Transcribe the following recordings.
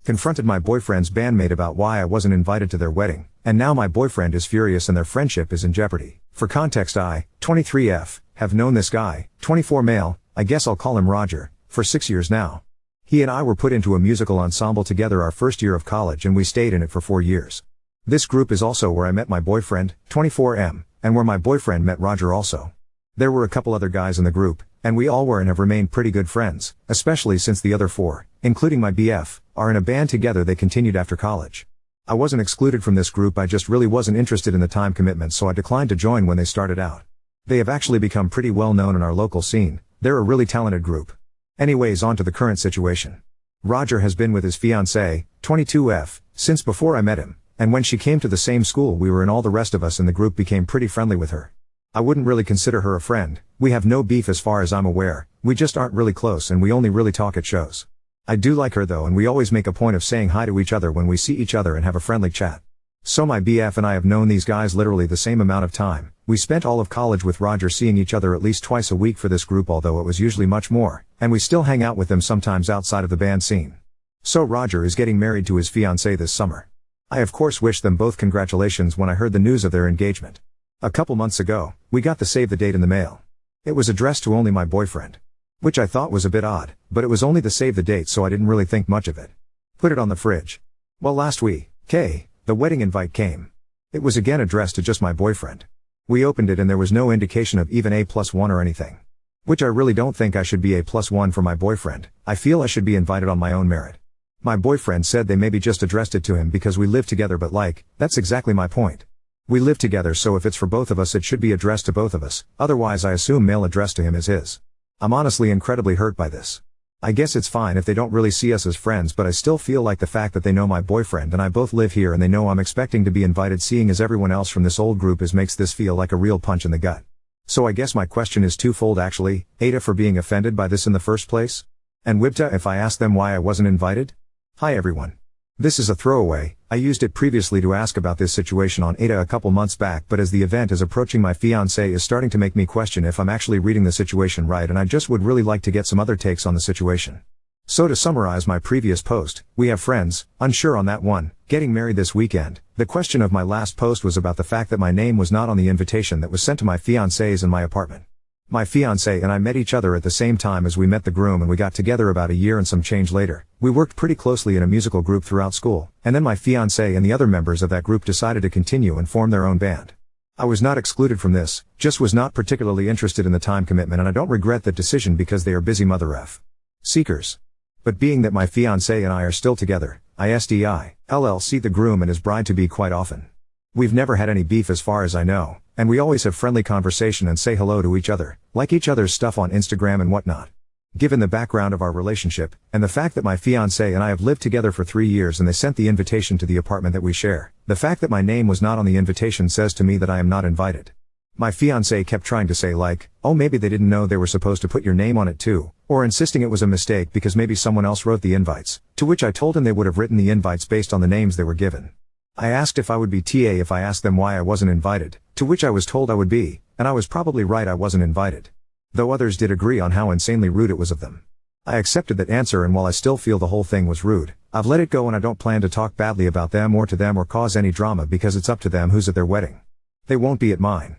Confronted my boyfriend's bandmate about why I wasn't invited to their wedding, and now my boyfriend is furious and their friendship is in jeopardy. For context, I, 23F, have known this guy, 24 male, I guess I'll call him Roger, for 6 years now. He and I were put into a musical ensemble together our first year of college and we stayed in it for 4 years. This group is also where I met my boyfriend, 24M, and where my boyfriend met Roger also. There were a couple other guys in the group, and we all were and have remained pretty good friends, especially since the other 4, including my BF, are in a band together they continued after college. I wasn't excluded from this group, I just really wasn't interested in the time commitment, so I declined to join when they started out. They have actually become pretty well known in our local scene, they're a really talented group. Anyways, on to the current situation. Roger has been with his fiancée, 22F, since before I met him, and when she came to the same school we were in, all the rest of us in the group became pretty friendly with her. I wouldn't really consider her a friend, we have no beef as far as I'm aware, we just aren't really close and we only really talk at shows. I do like her though, and we always make a point of saying hi to each other when we see each other and have a friendly chat. So my BF and I have known these guys literally the same amount of time. We spent all of college with Roger seeing each other at least twice a week for this group, although it was usually much more, and we still hang out with them sometimes outside of the band scene. So Roger is getting married to his fiancée this summer. I of course wished them both congratulations when I heard the news of their engagement. A couple months ago, we got the save the date in the mail. It was addressed to only my boyfriend. Which I thought was a bit odd, but it was only the save the date, so I didn't really think much of it. Put it on the fridge. Well, last week, the wedding invite came. It was again addressed to just my boyfriend. We opened it and there was no indication of even A+1 or anything. Which I really don't think I should be A+1 for my boyfriend, I feel I should be invited on my own merit. My boyfriend said they maybe just addressed it to him because we live together, but that's exactly my point. We live together, so if it's for both of us it should be addressed to both of us, otherwise I assume mail addressed to him is his. I'm honestly incredibly hurt by this. I guess it's fine if they don't really see us as friends, but I still feel like the fact that they know my boyfriend and I both live here and they know I'm expecting to be invited seeing as everyone else from this old group makes this feel like a real punch in the gut. So I guess my question is twofold actually, Ada for being offended by this in the first place, and wth if I asked them why I wasn't invited. Hi everyone. This is a throwaway, I used it previously to ask about this situation on Ada a couple months back, but as the event is approaching my fiancé is starting to make me question if I'm actually reading the situation right, and I just would really like to get some other takes on the situation. So to summarize my previous post, we have friends, unsure on that one, getting married this weekend. The question of my last post was about the fact that my name was not on the invitation that was sent to my fiancés in my apartment. My fiancé and I met each other at the same time as we met the groom, and we got together about a year and some change later. We worked pretty closely in a musical group throughout school, and then my fiancé and the other members of that group decided to continue and form their own band. I was not excluded from this, just was not particularly interested in the time commitment, and I don't regret that decision because they are busy mother F. seekers. But being that my fiancé and I are still together, I see the groom and his bride-to-be quite often. We've never had any beef as far as I know, and we always have friendly conversation and say hello to each other, like each other's stuff on Instagram and whatnot. Given the background of our relationship, and the fact that my fiancé and I have lived together for 3 years and they sent the invitation to the apartment that we share, the fact that my name was not on the invitation says to me that I am not invited. My fiancé kept trying to say oh maybe they didn't know they were supposed to put your name on it too, or insisting it was a mistake because maybe someone else wrote the invites, to which I told him they would have written the invites based on the names they were given. I asked if I would be TA if I asked them why I wasn't invited, to which I was told I would be, and I was probably right, I wasn't invited. Though others did agree on how insanely rude it was of them. I accepted that answer, and while I still feel the whole thing was rude, I've let it go and I don't plan to talk badly about them or to them or cause any drama because it's up to them who's at their wedding. They won't be at mine.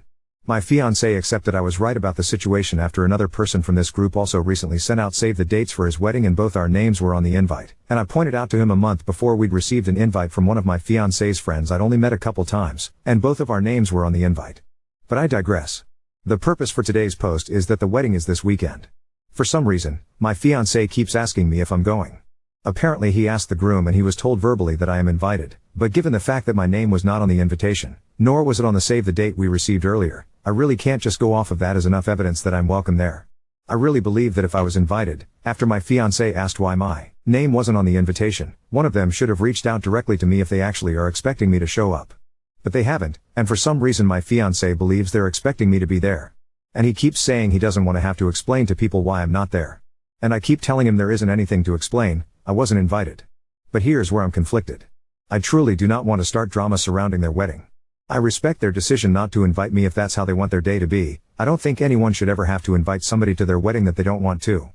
My fiancé accepted I was right about the situation after another person from this group also recently sent out save the dates for his wedding and both our names were on the invite, and I pointed out to him a month before we'd received an invite from one of my fiancé's friends I'd only met a couple times, and both of our names were on the invite. But I digress. The purpose for today's post is that the wedding is this weekend. For some reason, my fiancé keeps asking me if I'm going. Apparently he asked the groom and he was told verbally that I am invited, but given the fact that my name was not on the invitation, nor was it on the save the date we received earlier, I really can't just go off of that as enough evidence that I'm welcome there. I really believe that if I was invited, after my fiancé asked why my name wasn't on the invitation, one of them should have reached out directly to me if they actually are expecting me to show up. But they haven't, and for some reason my fiancé believes they're expecting me to be there. And he keeps saying he doesn't want to have to explain to people why I'm not there. And I keep telling him there isn't anything to explain, I wasn't invited. But here's where I'm conflicted. I truly do not want to start drama surrounding their wedding. I respect their decision not to invite me if that's how they want their day to be. I don't think anyone should ever have to invite somebody to their wedding that they don't want to.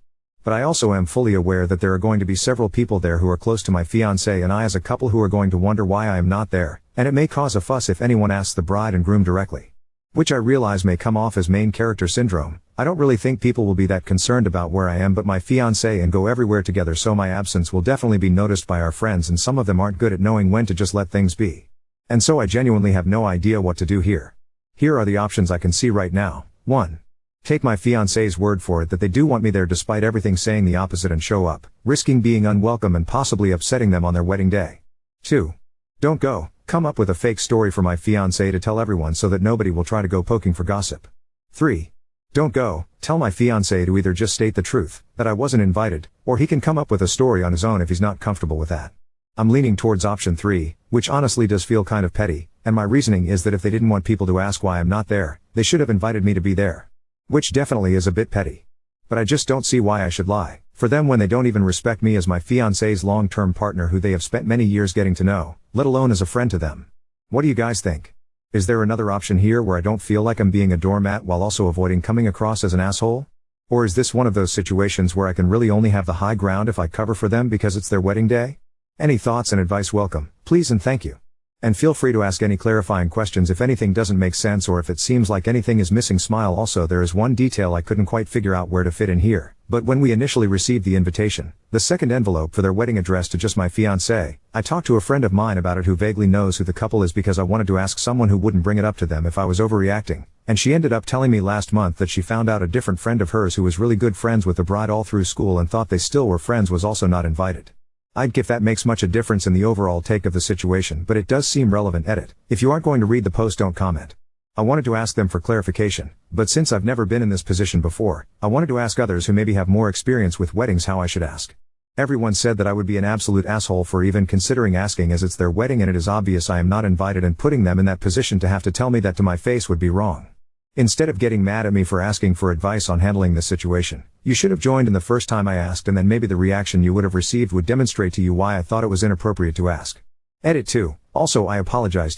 But I also am fully aware that there are going to be several people there who are close to my fiancé and I as a couple who are going to wonder why I am not there, and it may cause a fuss if anyone asks the bride and groom directly. Which I realize may come off as main character syndrome. I don't really think people will be that concerned about where I am but my fiancé and go everywhere together, so my absence will definitely be noticed by our friends, and some of them aren't good at knowing when to just let things be. And so I genuinely have no idea what to do here. Here are the options I can see right now. 1. Take my fiancé's word for it that they do want me there despite everything saying the opposite and show up, risking being unwelcome and possibly upsetting them on their wedding day. 2. Don't go, come up with a fake story for my fiancé to tell everyone so that nobody will try to go poking for gossip. 3. Don't go, tell my fiancé to either just state the truth, that I wasn't invited, or he can come up with a story on his own if he's not comfortable with that. I'm leaning towards option 3, which honestly does feel kind of petty, and my reasoning is that if they didn't want people to ask why I'm not there, they should have invited me to be there. Which definitely is a bit petty. But I just don't see why I should lie for them when they don't even respect me as my fiancé's long-term partner who they have spent many years getting to know, let alone as a friend to them. What do you guys think? Is there another option here where I don't feel like I'm being a doormat while also avoiding coming across as an asshole? Or is this one of those situations where I can really only have the high ground if I cover for them because it's their wedding day? Any thoughts and advice welcome, please and thank you. And feel free to ask any clarifying questions if anything doesn't make sense or if it seems like anything is missing. Smile. Also, there is one detail I couldn't quite figure out where to fit in here, but when we initially received the invitation, the second envelope for their wedding addressed to just my fiancé, I talked to a friend of mine about it who vaguely knows who the couple is because I wanted to ask someone who wouldn't bring it up to them if I was overreacting, and she ended up telling me last month that she found out a different friend of hers who was really good friends with the bride all through school and thought they still were friends was also not invited. I'd if that makes much a difference in the overall take of the situation, but it does seem relevant. Edit. If you aren't going to read the post, don't comment. I wanted to ask them for clarification, but since I've never been in this position before, I wanted to ask others who maybe have more experience with weddings how I should ask. Everyone said that I would be an absolute asshole for even considering asking as it's their wedding and it is obvious I am not invited, and putting them in that position to have to tell me that to my face would be wrong. Instead of getting mad at me for asking for advice on handling this situation, you should have joined in the first time I asked, and then maybe the reaction you would have received would demonstrate to you why I thought it was inappropriate to ask. Edit 2. Also, I apologize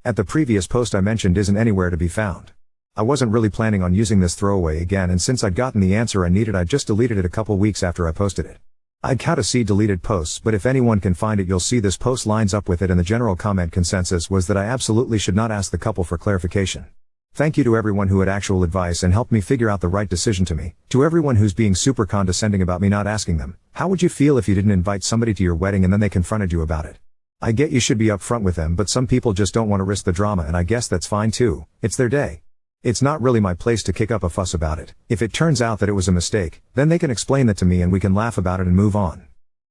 at the previous post I mentioned isn't anywhere to be found. I wasn't really planning on using this throwaway again, and since I'd gotten the answer I needed I just deleted it a couple weeks after I posted it. I'd count to see deleted posts, but if anyone can find it you'll see this post lines up with it, and the general comment consensus was that I absolutely should not ask the couple for clarification. Thank you to everyone who had actual advice and helped me figure out the right decision. To everyone who's being super condescending about me not asking them, how would you feel if you didn't invite somebody to your wedding and then they confronted you about it? I get you should be upfront with them, but some people just don't want to risk the drama, and I guess that's fine too. It's their day. It's not really my place to kick up a fuss about it. If it turns out that it was a mistake, then they can explain that to me and we can laugh about it and move on.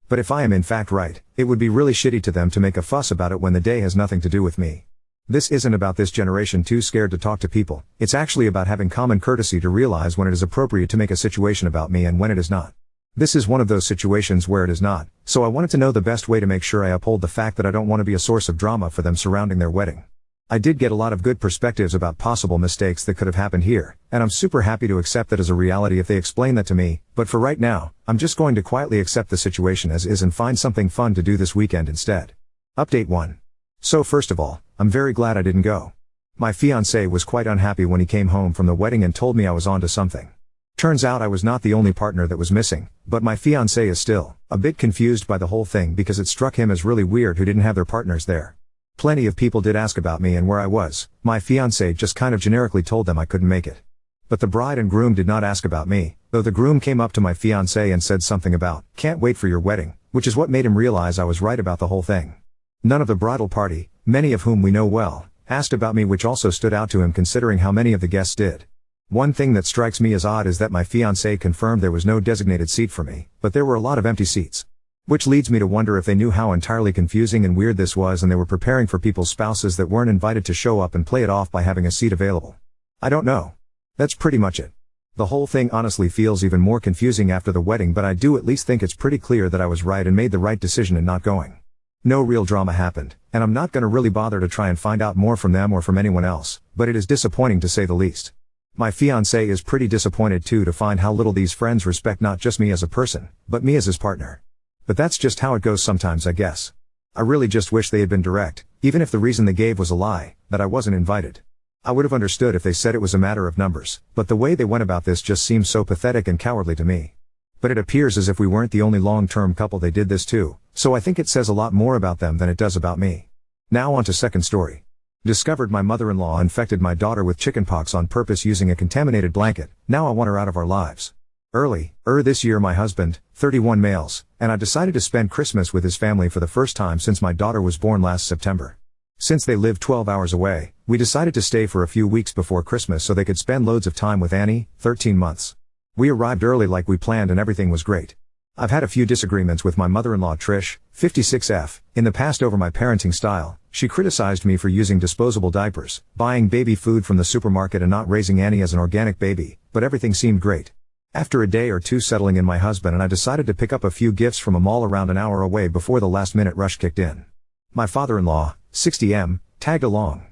But if I am in fact right, it would be really shitty to them to make a fuss about it when the day has nothing to do with me. This isn't about this generation too scared to talk to people, it's actually about having common courtesy to realize when it is appropriate to make a situation about me and when it is not. This is one of those situations where it is not, so I wanted to know the best way to make sure I uphold the fact that I don't want to be a source of drama for them surrounding their wedding. I did get a lot of good perspectives about possible mistakes that could have happened here, and I'm super happy to accept that as a reality if they explain that to me, but for right now, I'm just going to quietly accept the situation as is and find something fun to do this weekend instead. Update 1. So first of all, I'm very glad I didn't go. My fiancé was quite unhappy when he came home from the wedding and told me I was onto something. Turns out I was not the only partner that was missing, but my fiancé is still a bit confused by the whole thing because it struck him as really weird who didn't have their partners there. Plenty of people did ask about me and where I was. My fiancé just kind of generically told them I couldn't make it. But the bride and groom did not ask about me, though the groom came up to my fiancé and said something about, "Can't wait for your wedding," which is what made him realize I was right about the whole thing. None of the bridal party, many of whom we know well, asked about me, which also stood out to him considering how many of the guests did. One thing that strikes me as odd is that my fiancé confirmed there was no designated seat for me, but there were a lot of empty seats. Which leads me to wonder if they knew how entirely confusing and weird this was and they were preparing for people's spouses that weren't invited to show up and play it off by having a seat available. I don't know. That's pretty much it. The whole thing honestly feels even more confusing after the wedding, but I do at least think it's pretty clear that I was right and made the right decision in not going. No real drama happened, and I'm not gonna really bother to try and find out more from them or from anyone else, but it is disappointing to say the least. My fiancé is pretty disappointed too to find how little these friends respect not just me as a person, but me as his partner. But that's just how it goes sometimes, I guess. I really just wish they had been direct, even if the reason they gave was a lie, that I wasn't invited. I would have understood if they said it was a matter of numbers, but the way they went about this just seems so pathetic and cowardly to me. But it appears as if we weren't the only long-term couple they did this to, so I think it says a lot more about them than it does about me. Now on to second story. Discovered my mother-in-law infected my daughter with chickenpox on purpose using a contaminated blanket. Now I want her out of our lives. Earlier this year my husband, 31 males, and I decided to spend Christmas with his family for the first time since my daughter was born last September. Since they live 12 hours away, we decided to stay for a few weeks before Christmas so they could spend loads of time with Annie, 13 months. We arrived early like we planned and everything was great. I've had a few disagreements with my mother-in-law Trish, 56F, in the past over my parenting style. She criticized me for using disposable diapers, buying baby food from the supermarket and not raising Annie as an organic baby, but everything seemed great. After a day or two settling in, my husband and I decided to pick up a few gifts from a mall around an hour away before the last-minute rush kicked in. My father-in-law, 60M, tagged along.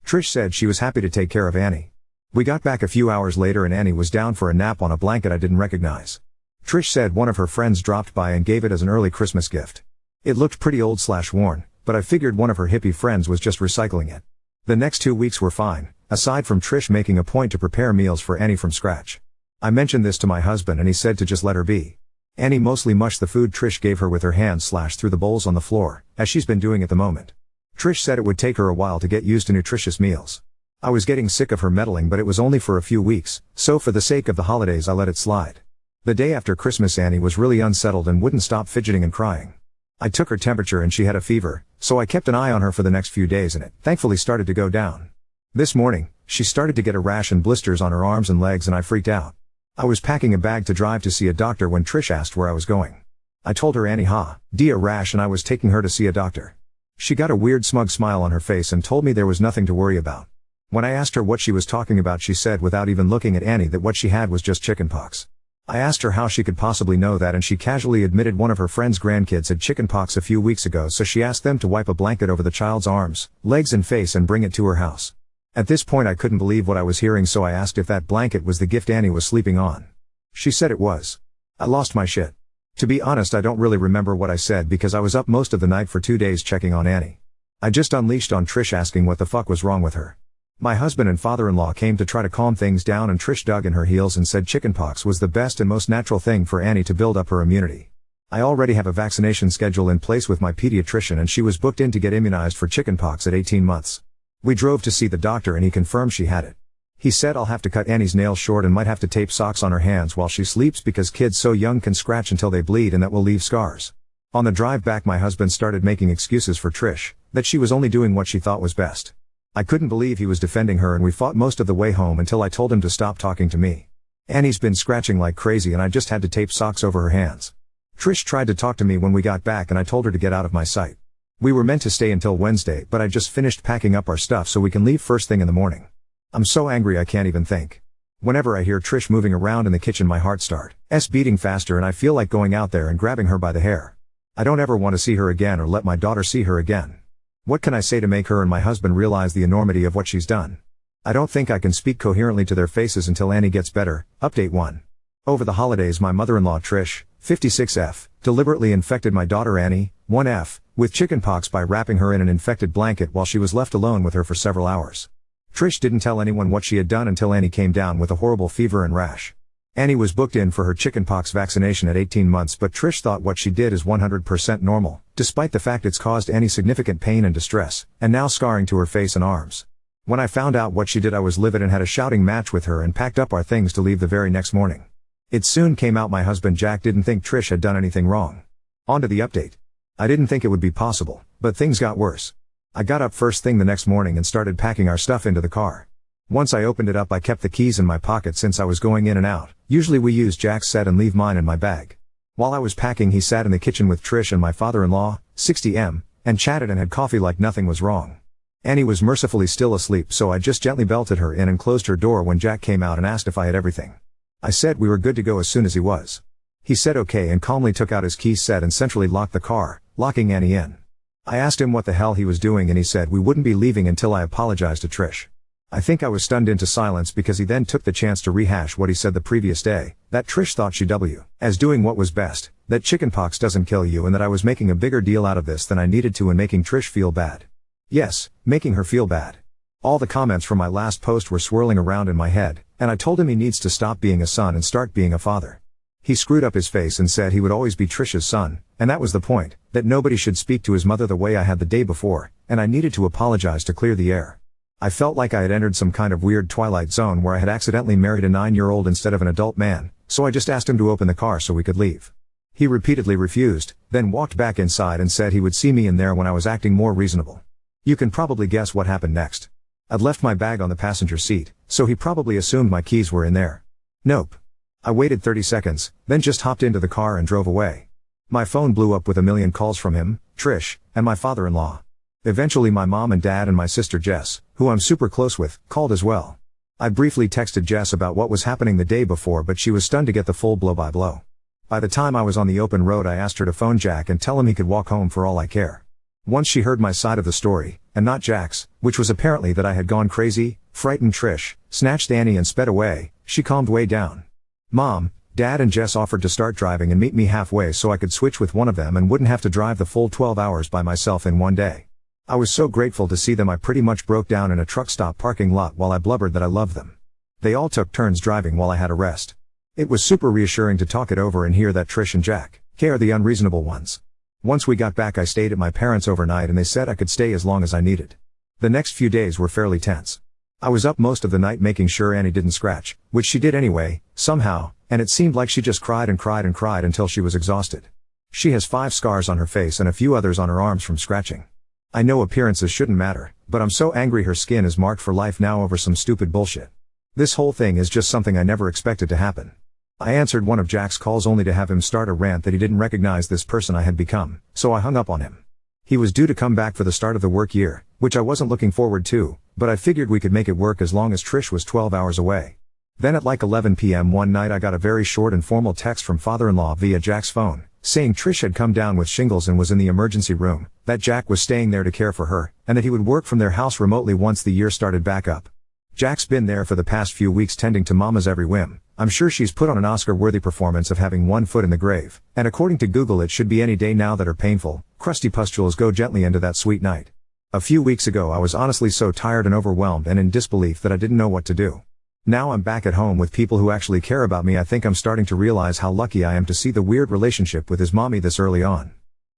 Trish said she was happy to take care of Annie. We got back a few hours later and Annie was down for a nap on a blanket I didn't recognize. Trish said one of her friends dropped by and gave it as an early Christmas gift. It looked pretty old/worn, but I figured one of her hippie friends was just recycling it. The next 2 weeks were fine, aside from Trish making a point to prepare meals for Annie from scratch. I mentioned this to my husband and he said to just let her be. Annie mostly mushed the food Trish gave her with her hands through the bowls on the floor, as she's been doing at the moment. Trish said it would take her a while to get used to nutritious meals. I was getting sick of her meddling, but it was only for a few weeks, so for the sake of the holidays I let it slide. The day after Christmas Annie was really unsettled and wouldn't stop fidgeting and crying. I took her temperature and she had a fever, so I kept an eye on her for the next few days and it thankfully started to go down. This morning, she started to get a rash and blisters on her arms and legs and I freaked out. I was packing a bag to drive to see a doctor when Trish asked where I was going. I told her Annie had a rash and I was taking her to see a doctor. She got a weird smug smile on her face and told me there was nothing to worry about. When I asked her what she was talking about, she said without even looking at Annie that what she had was just chickenpox. I asked her how she could possibly know that and she casually admitted one of her friend's grandkids had chickenpox a few weeks ago, so she asked them to wipe a blanket over the child's arms, legs and face and bring it to her house. At this point I couldn't believe what I was hearing, so I asked if that blanket was the gift Annie was sleeping on. She said it was. I lost my shit. To be honest, I don't really remember what I said because I was up most of the night for 2 days checking on Annie. I just unleashed on Trish asking what the fuck was wrong with her. My husband and father-in-law came to try to calm things down and Trish dug in her heels and said chickenpox was the best and most natural thing for Annie to build up her immunity. I already have a vaccination schedule in place with my pediatrician and she was booked in to get immunized for chickenpox at 18 months. We drove to see the doctor and he confirmed she had it. He said I'll have to cut Annie's nails short and might have to tape socks on her hands while she sleeps because kids so young can scratch until they bleed and that will leave scars. On the drive back my husband started making excuses for Trish, that she was only doing what she thought was best. I couldn't believe he was defending her and we fought most of the way home until I told him to stop talking to me. Annie's been scratching like crazy and I just had to tape socks over her hands. Trish tried to talk to me when we got back and I told her to get out of my sight. We were meant to stay until Wednesday, but I just finished packing up our stuff so we can leave first thing in the morning. I'm so angry I can't even think. Whenever I hear Trish moving around in the kitchen my heart starts beating faster and I feel like going out there and grabbing her by the hair. I don't ever want to see her again or let my daughter see her again. What can I say to make her and my husband realize the enormity of what she's done? I don't think I can speak coherently to their faces until Annie gets better. Update 1. Over the holidays my mother-in-law Trish, 56F, deliberately infected my daughter Annie, 1F, with chickenpox by wrapping her in an infected blanket while she was left alone with her for several hours. Trish didn't tell anyone what she had done until Annie came down with a horrible fever and rash. Annie was booked in for her chickenpox vaccination at 18 months, but Trish thought what she did is 100% normal, despite the fact it's caused Annie significant pain and distress, and now scarring to her face and arms. When I found out what she did I was livid and had a shouting match with her and packed up our things to leave the very next morning. It soon came out my husband Jack didn't think Trish had done anything wrong. On to the update. I didn't think it would be possible, but things got worse. I got up first thing the next morning and started packing our stuff into the car. Once I opened it up I kept the keys in my pocket since I was going in and out. Usually we use Jack's set and leave mine in my bag. While I was packing he sat in the kitchen with Trish and my father-in-law, 60M, and chatted and had coffee like nothing was wrong. Annie was mercifully still asleep, so I just gently belted her in and closed her door when Jack came out and asked if I had everything. I said we were good to go as soon as he was. He said okay and calmly took out his key set and centrally locked the car, locking Annie in. I asked him what the hell he was doing and he said we wouldn't be leaving until I apologized to Trish. I think I was stunned into silence because he then took the chance to rehash what he said the previous day, that Trish thought she was doing what was best, that chickenpox doesn't kill you and that I was making a bigger deal out of this than I needed to and making Trish feel bad. Yes, making her feel bad. All the comments from my last post were swirling around in my head, and I told him he needs to stop being a son and start being a father. He screwed up his face and said he would always be Trisha's son, and that was the point, that nobody should speak to his mother the way I had the day before, and I needed to apologize to clear the air. I felt like I had entered some kind of weird twilight zone where I had accidentally married a 9-year-old instead of an adult man, so I just asked him to open the car so we could leave. He repeatedly refused, then walked back inside and said he would see me in there when I was acting more reasonable. You can probably guess what happened next. I'd left my bag on the passenger seat, so he probably assumed my keys were in there. Nope. I waited 30 seconds, then just hopped into the car and drove away. My phone blew up with a million calls from him, Trish, and my father-in-law. Eventually my mom and dad and my sister Jess, who I'm super close with, called as well. I briefly texted Jess about what was happening the day before, but she was stunned to get the full blow-by-blow. By the time I was on the open road, I asked her to phone Jack and tell him he could walk home for all I care. Once she heard my side of the story, and not Jack's, which was apparently that I had gone crazy, frightened Trish, snatched Annie and sped away, she calmed way down. Mom, Dad and Jess offered to start driving and meet me halfway so I could switch with one of them and wouldn't have to drive the full 12 hours by myself in one day. I was so grateful to see them. I pretty much broke down in a truck stop parking lot while I blubbered that I loved them. They all took turns driving while I had a rest. It was super reassuring to talk it over and hear that Trish and Jack are the unreasonable ones. Once we got back, I stayed at my parents' overnight and they said I could stay as long as I needed. The next few days were fairly tense. I was up most of the night making sure Annie didn't scratch, which she did anyway, somehow, and it seemed like she just cried and cried and cried until she was exhausted. She has 5 scars on her face and a few others on her arms from scratching. I know appearances shouldn't matter, but I'm so angry her skin is marked for life now over some stupid bullshit. This whole thing is just something I never expected to happen. I answered one of Jack's calls only to have him start a rant that he didn't recognize this person I had become, so I hung up on him. He was due to come back for the start of the work year, which I wasn't looking forward to, but I figured we could make it work as long as Trish was 12 hours away. Then at like 11 p.m. one night I got a very short and formal text from father-in-law via Jack's phone, saying Trish had come down with shingles and was in the emergency room, that Jack was staying there to care for her, and that he would work from their house remotely once the year started back up. Jack's been there for the past few weeks tending to Mama's every whim. I'm sure she's put on an Oscar-worthy performance of having one foot in the grave, and according to Google it should be any day now that her painful, crusty pustules go gently into that sweet night. A few weeks ago I was honestly so tired and overwhelmed and in disbelief that I didn't know what to do. Now I'm back at home with people who actually care about me. I think I'm starting to realize how lucky I am to see the weird relationship with his mommy this early on.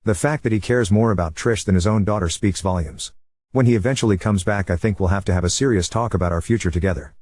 The fact that he cares more about Trish than his own daughter speaks volumes. When he eventually comes back, I think we'll have to have a serious talk about our future together.